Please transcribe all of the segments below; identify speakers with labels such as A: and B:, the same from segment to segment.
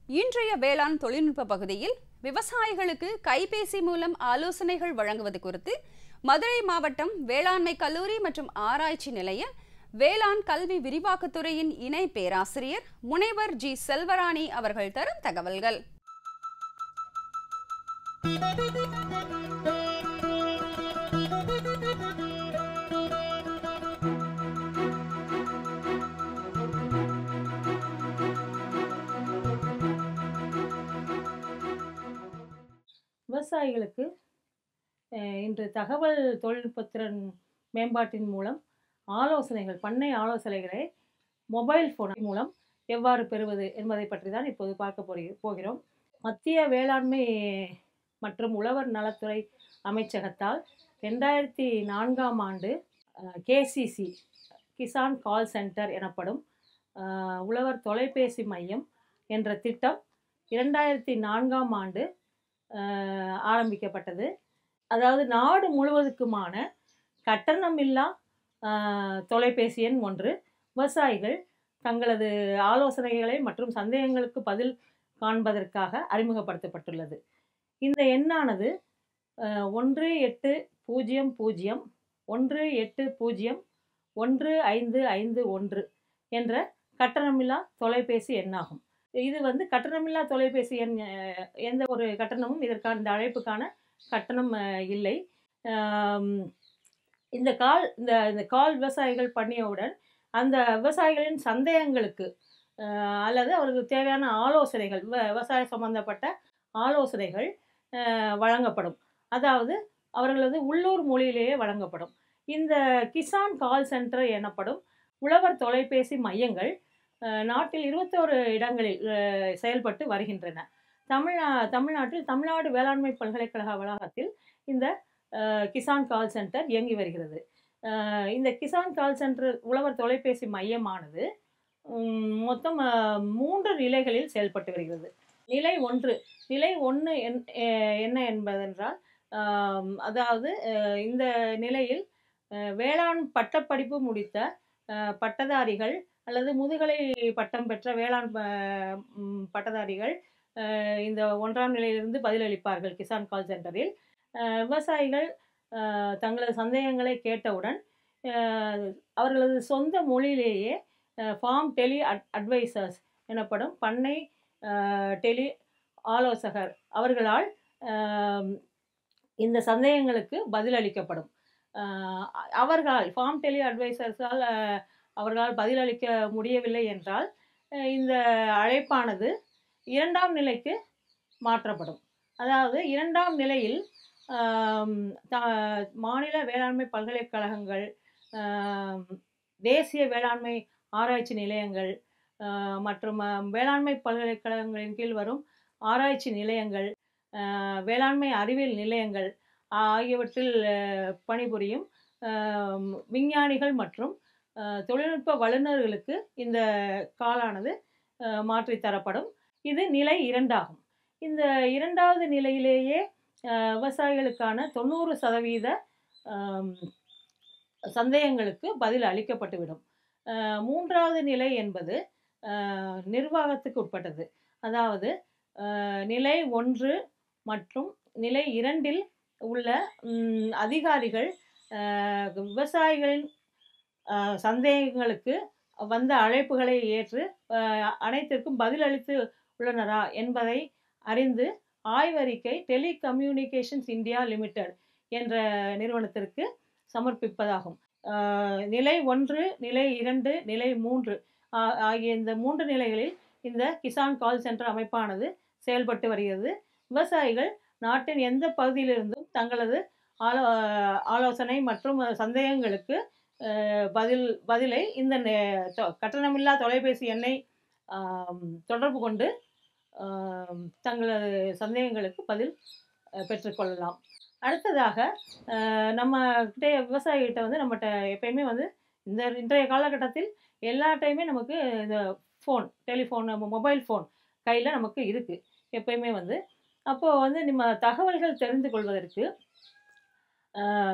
A: இன்றைய வேளாண் தொழில்நுட்ப பகுதியில் விவசாயிகளுக்கு கைபேசி மூலம் ஆலோசனைகள் வழங்குவது குறித்து மதுரை மாவட்டம் வேளாண்மை கல்லூரி மற்றும் ஆராய்ச்சி நிலைய வேளாண் கல்வி விரிவாக்கத்துறையின் இணை பேராசிரியர் முனைவர் ஜி செல்வராணி அவர்கள் தரும் தகவல்கள்.
B: விவசாயிகளுக்கு இன்று தகவல் தொழில்நுட்பத்திறன் மேம்பாட்டின் மூலம் ஆலோசனைகள், பண்ணை ஆலோசனைகளை மொபைல் ஃபோன் மூலம் எவ்வாறு பெறுவது என்பதை பற்றி தான் இப்போது பார்க்க போகிறோம். மத்திய வேளாண்மை மற்றும் உழவர் நலத்துறை அமைச்சகத்தால் 2004ஆம் ஆண்டு கேசிசி கிசான் கால் சென்டர் எனப்படும் உழவர் தொலைபேசி மையம் என்ற திட்டம் 2004ஆம் ஆண்டு ஆரம்பிக்கப்பட்டது. அதாவது நாடு முழுவதுக்குமான கட்டணமில்லா தொலைபேசி எண் ஒன்று விவசாயிகள் தங்களது ஆலோசனைகளை மற்றும் சந்தேகங்களுக்கு பதில் காண்பதற்காக அறிமுகப்படுத்தப்பட்டுள்ளது. இந்த எண்ணானது 1800-180-1551 என்ற கட்டணமில்லா தொலைபேசி எண்ணாகும். இது கட்டணமில்லா தொலைபேசி எண், எந்த ஒரு கட்டணமும் இதற்கான இந்த அழைப்புக்கான கட்டணம் இல்லை. இந்த கால் விவசாயிகள் பண்ணியவுடன் அந்த விவசாயிகளின் சந்தேகங்களுக்கு அல்லது அவர்களுக்கு தேவையான ஆலோசனைகள், விவசாய சம்பந்தப்பட்ட ஆலோசனைகள் வழங்கப்படும். அதாவது அவர்களது உள்ளூர் மொழியிலேயே வழங்கப்படும். இந்த கிசான் கால் சென்டர் எனப்படும் உழவர் தொலைபேசி மையங்கள் நாட்டில் 21 இடங்களில் செயல்பட்டு வருகின்றன. தமிழ்நாட்டில் தமிழ்நாடு வேளாண்மை பல்கலைக்கழக வளாகத்தில் இந்த கிசான் கால் சென்டர் இயங்கி வருகிறது. இந்த கிசான் கால் சென்டர் உழவர் தொலைபேசி மையமானது மொத்தம் 3 நிலைகளில் செயல்பட்டு வருகிறது. நிலை 1 என்ன என்பதென்றால், அதாவது இந்த நிலையில் வேளாண் பட்டப்படிப்பு முடித்த பட்டதாரிகள் அல்லது முதுகலை பட்டம் பெற்ற வேளாண் பட்டதாரிகள் இந்த 1ஆம் நிலையிலிருந்து பதிலளிப்பார்கள். கிசான் கால் சென்டரில் விவசாயிகள் தங்களது சந்தேகங்களை கேட்டவுடன் அவர்களது சொந்த மொழியிலேயே ஃபார்ம் டெலி அட்வைசர்ஸ் எனப்படும் பண்ணை டெலி ஆலோசகர் அவர்களால் இந்த சந்தேகங்களுக்கு பதிலளிக்கப்படும். ஃபார்ம் டெலி அட்வைசர்ஸால் அவர்களால் பதிலளிக்க முடியவில்லை என்றால் இந்த அழைப்பானது 2ஆம் நிலைக்கு மாற்றப்படும். அதாவது 2ஆம் நிலையில் மாநில வேளாண்மை பல்கலைக்கழகங்கள், தேசிய வேளாண்மை ஆராய்ச்சி நிலையங்கள் மற்றும் வேளாண்மை பல்கலைக்கழகங்களின் கீழ் வரும் ஆராய்ச்சி நிலையங்கள், வேளாண்மை அறிவியல் நிலையங்கள் ஆகியவற்றில் பணிபுரியும் விஞ்ஞானிகள் மற்றும் தொழில்நுட்ப வல்லுநர்களுக்கு இந்த காலானது மாற்றித்தரப்படும். இது நிலை 2 ஆகும். இந்த 2வது நிலையிலேயே விவசாயிகளுக்கான 90% சந்தேகங்களுக்கு பதில் அளிக்கப்பட்டுவிடும். 3வது நிலை என்பது நிர்வாகத்துக்கு உட்பட்டது. அதாவது நிலை 1 மற்றும் நிலை 2இல் உள்ள அதிகாரிகள் விவசாயிகளின் சந்தேகங்களுக்கு வந்த அழைப்புகளை ஏற்று அனைத்திற்கும் பதிலளித்து உள்ளனரா என்பதை அறிந்து ஆய்வறிக்கை டெலிகம்யூனிகேஷன்ஸ் இந்தியா லிமிடெட் என்ற நிறுவனத்திற்கு சமர்ப்பிப்பதாகும். நிலை 1, நிலை 2, நிலை 3 ஆகிய இந்த 3 நிலைகளில் இந்த கிசான் கால் சென்டர் அமைப்பானது செயல்பட்டு வருகிறது. விவசாயிகள் நாட்டின் எந்த பகுதியிலிருந்தும் தங்களது ஆலோசனை மற்றும் சந்தேகங்களுக்கு பதிலை இந்த கட்டணமில்லா தொலைபேசி எண்ணை தொடர்பு கொண்டு தங்களது சந்தேகங்களுக்கு பதில் பெற்றுக்கொள்ளலாம். அடுத்ததாக நம்ம கிட்டே விவசாயிகிட்ட நம்மகிட்ட எப்பயுமே இன்றைய காலகட்டத்தில் எல்லாட்டையுமே நமக்கு இந்த டெலிஃபோன், மொபைல் ஃபோன் கையில் நமக்கு இருக்குது எப்பயுமே. அப்போது நம்ம தகவல்கள் தெரிந்து கொள்வதற்கு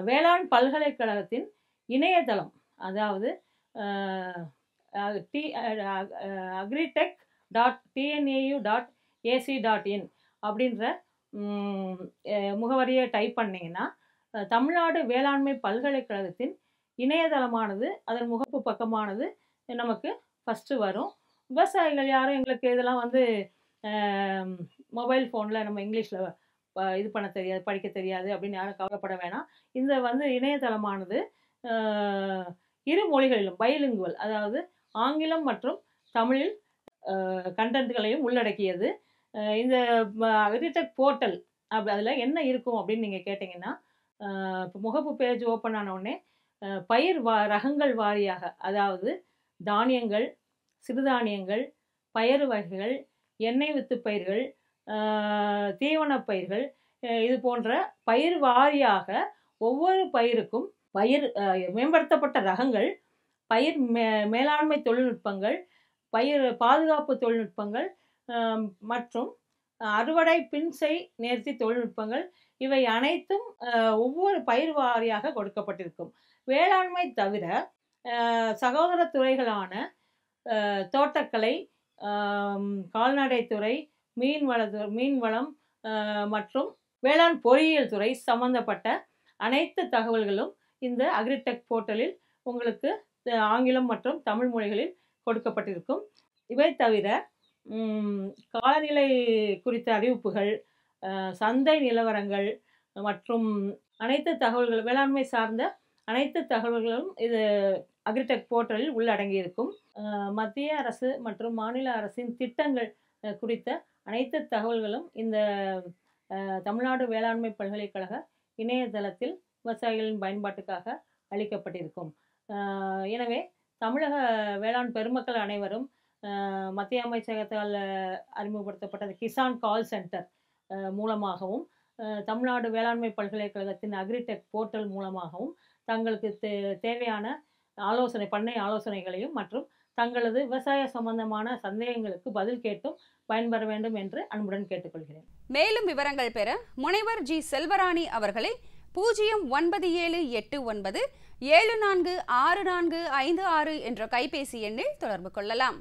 B: வேளாண் பல்கலைக்கழகத்தின் இணையதளம், அதாவது agritech.tnau.ac.in ac.in அப்படின்ற முகவரியை டைப் பண்ணிங்கன்னா தமிழ்நாடு வேளாண்மை பல்கலைக்கழகத்தின் இணையதளமானது அதன் முகப்பு பக்கமானது நமக்கு ஃபஸ்ட்டு வரும். விவசாயிகள் யாரும் எங்களுக்கு இதெல்லாம் வந்து மொபைல் ஃபோனில் நம்ம இங்கிலீஷில் இது பண்ண தெரியாது, படிக்க தெரியாது அப்படின்னு யாரும் கவலைப்பட வேணாம். இந்த வந்து இணையதளமானது இரு மொழிகளிலும் பைலிங்குவல், அதாவது ஆங்கிலம் மற்றும் தமிழில் கண்டென்ட்களையும் உள்ளடக்கியது. இந்த அக்ரிடெக் போர்ட்டல் அதில் என்ன இருக்கும் அப்படின்னு நீங்கள் கேட்டிங்கன்னா, இப்போ முகப்பு பேஜ் ஓப்பன் ஆன உடனே பயிர் ரகங்கள் வாரியாக, அதாவது தானியங்கள், சிறுதானியங்கள், பயறு வகைகள், எண்ணெய் வித்து பயிர்கள், தீவன பயிர்கள், இது போன்ற பயிர் வாரியாக ஒவ்வொரு பயிருக்கும் பயிர் மேம்படுத்தப்பட்ட ரகங்கள், பயிர் மேலாண்மை தொழில்நுட்பங்கள், பயிர் பாதுகாப்பு தொழில்நுட்பங்கள் மற்றும் அறுவடை பின்செய் நேர்த்தி தொழில்நுட்பங்கள், இவை அனைத்தும் ஒவ்வொரு பயிர் வாரியாக கொடுக்கப்பட்டிருக்கும். வேளாண்மை தவிர சகோதர துறைகளான தோட்டக்கலை, கால்நடைத்துறை, மீன்வளம் மற்றும் வேளாண் பொறியியல் துறை சம்பந்தப்பட்ட அனைத்து தகவல்களும் இந்த அக்ரிடெக் போர்ட்டலில் உங்களுக்கு ஆங்கிலம் மற்றும் தமிழ் மொழிகளில் கொடுக்கப்பட்டிருக்கும். இவை தவிர காலநிலை குறித்த அறிவிப்புகள், சந்தை நிலவரங்கள் மற்றும் அனைத்து தகவல்கள், வேளாண்மை சார்ந்த அனைத்து தகவல்களும் இது அக்ரிடெக் போர்ட்டலில் உள்ளடங்கியிருக்கும். மத்திய அரசு மற்றும் மாநில அரசின் திட்டங்கள் குறித்த அனைத்து தகவல்களும் இந்த தமிழ்நாடு வேளாண்மை பல்கலைக்கழக இணையதளத்தில் விவசாயிகளின் பயன்பாட்டுக்காக அளிக்கப்பட்டிருக்கும். எனவே தமிழக வேளாண் பெருமக்கள் அனைவரும் மத்திய அமைச்சகத்தால் அறிமுகப்படுத்தப்பட்ட கிசான் கால் சென்டர் மூலமாகவும் தமிழ்நாடு வேளாண்மை பல்கலைக்கழகத்தின் அக்ரிடெக் போர்ட்டல் மூலமாகவும் தங்களுக்கு தேவையான பண்ணை ஆலோசனைகளையும் மற்றும் தங்களது விவசாய சம்பந்தமான சந்தேகங்களுக்கு பதில் கேட்டும் பயன்பெற வேண்டும் என்று அன்புடன் கேட்டுக்கொள்கிறேன்.
A: மேலும் விவரங்கள் பெற முனைவர் ஜி செல்வராணி அவர்களை 09789746456 என்ற கைபேசி எண்ணில் தொடர்பு கொள்ளலாம்.